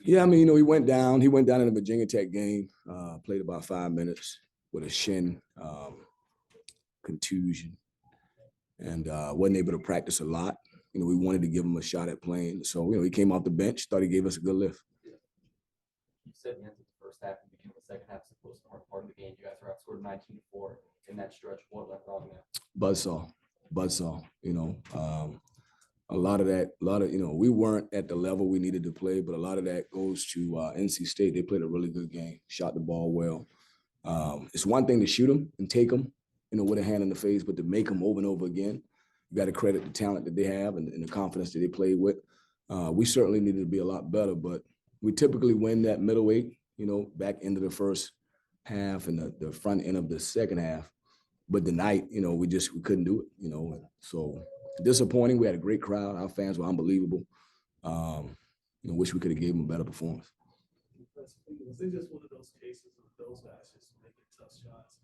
Yeah, I mean, he went down. He went down in the Virginia Tech game, played about 5 minutes with a shin contusion, and wasn't able to practice a lot. We wanted to give him a shot at playing. So, he came off the bench, thought he gave us a good lift. You said the end of the first half and beginning of the second half is supposed to mark part of the game. You guys are outscored 19-4 in that stretch. What went wrong there? Buzzsaw. A lot of that, we weren't at the level we needed to play, but a lot of that goes to NC State. They played a really good game, shot the ball well. It's one thing to shoot them and take them, with a hand in the face, but to make them over and over again, you got to credit the talent that they have and the confidence that they played with. We certainly needed to be a lot better, but we typically win that middleweight, back into the first half and the front end of the second half. But tonight, we couldn't do it, So disappointing. We had a great crowd. Our fans were unbelievable. Wish we could have gave them a better performance. Was it just one of those cases of those guys just making tough shots?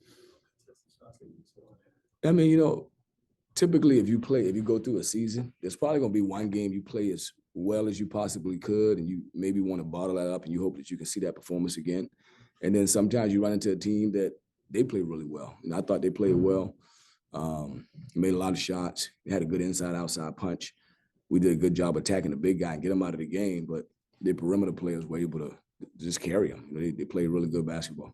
I mean, typically if you go through a season, there's probably going to be one game you play as well as you possibly could, and you maybe want to bottle that up, and you hope that you can see that performance again. And then sometimes you run into a team that they play really well. I thought they played well. Made a lot of shots. They had a good inside-outside punch. We did a good job attacking the big guy and get him out of the game, but the perimeter players were able to just carry him. They played really good basketball.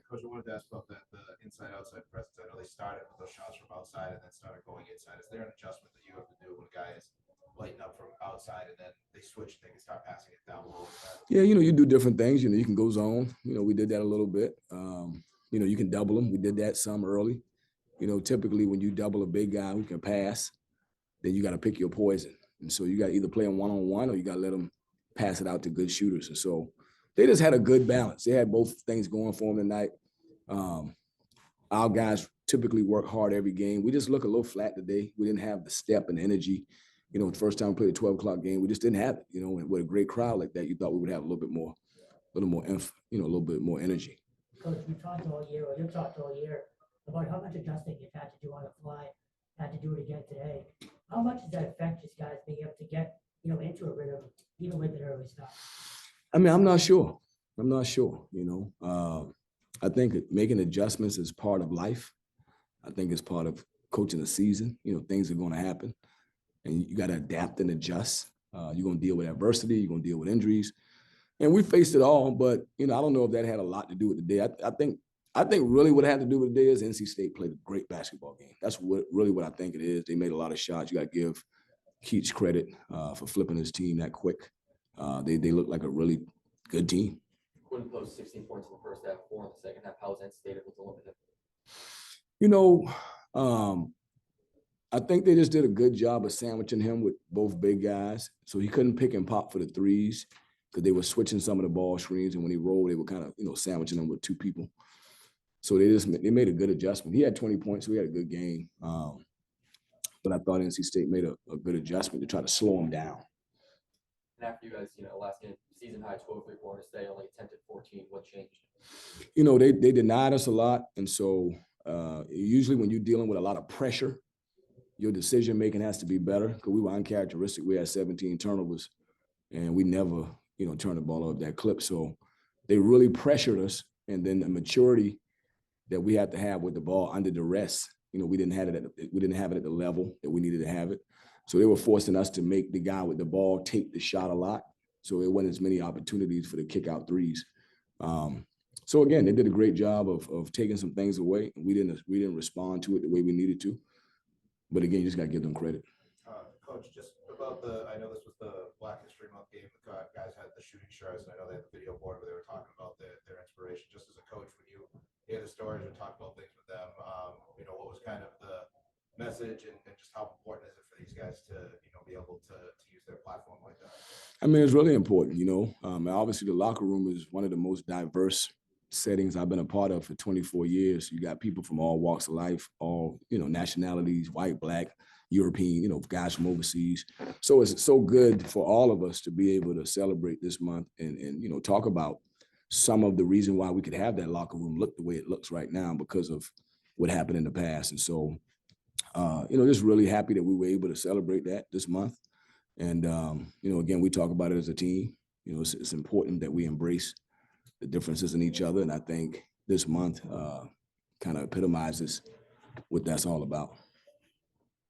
Coach, I wanted to ask about that inside-outside presence. I know they started with those shots from outside and then started going inside. Is there an adjustment that you have to do when a guy is lighting up from outside and then they switch things and start passing it down below? Yeah, you do different things. You can go zone. We did that a little bit. You can double them. We did that some early. Typically when you double a big guy who can pass, then you got to pick your poison. And so you got to either play them one-on-one or you got to let them pass it out to good shooters. And so they just had a good balance. They had both things going for them tonight. Our guys typically work hard every game. We just look a little flat today. We didn't have the step and energy. The first time we played a 12 o'clock game, we just didn't have it. And with a great crowd like that, you thought we would have a little bit more energy. Coach, you talked all year about how much adjusting you've had to do on the fly, had to do it again today. How much does that affect just guys being able to get, into a rhythm, even with an early start? I mean, I'm not sure. I think making adjustments is part of life. I think it's part of coaching the season. Things are going to happen, and you got to adapt and adjust. You're going to deal with adversity. You're going to deal with injuries. And we faced it all, but, I don't know if that had a lot to do with the day. I think really what it had to do with the day is NC State played a great basketball game. That's what I think it is. They made a lot of shots. You got to give Keats credit for flipping his team that quick. They look like a really good team. Couldn't post 16 points in the first half, 4 in the second half. How was NC State able to limit him? I think they just did a good job of sandwiching him with both big guys. So he couldn't pick and pop for the threes because they were switching some of the ball screens. And when he rolled, they were kind of, sandwiching him with two people. So they made a good adjustment. He had 20 points, so he had a good game. But I thought NC State made a good adjustment to try to slow him down. And after you guys, last game, season high 12 3-4 to stay, only attempted 14. What changed? They denied us a lot. And so usually when you're dealing with a lot of pressure, your decision making has to be better because we were uncharacteristic. We had 17 turnovers and we never, turned the ball off that clip. So they really pressured us. And then the maturity that we had to have with the ball under duress, we didn't have it at the level that we needed to have it. So they were forcing us to make the guy with the ball take the shot a lot. So it wasn't as many opportunities for the kick out threes. So again, they did a great job of taking some things away. We didn't respond to it the way we needed to. But again, you just got to give them credit. Coach, just about I know this was the Black History Month game. The guys had the shooting shirts, and I know they had the video board where they were talking about their inspiration. Just as a coach, when you hear the stories and talk about things with them, what was kind of the message and just how important is it for these guys to, be able to use their platform like that? I mean, it's really important, obviously the locker room is one of the most diverse settings I've been a part of for 24 years. You got people from all walks of life, all, nationalities, white, black, European, guys from overseas. So it's so good for all of us to be able to celebrate this month and talk about some of the reason why we could have that locker room look the way it looks right now because of what happened in the past. And so, just really happy that we were able to celebrate that this month. And, again, we talk about it as a team. You know, it's important that we embrace the differences in each other. And I think this month kind of epitomizes what that's all about.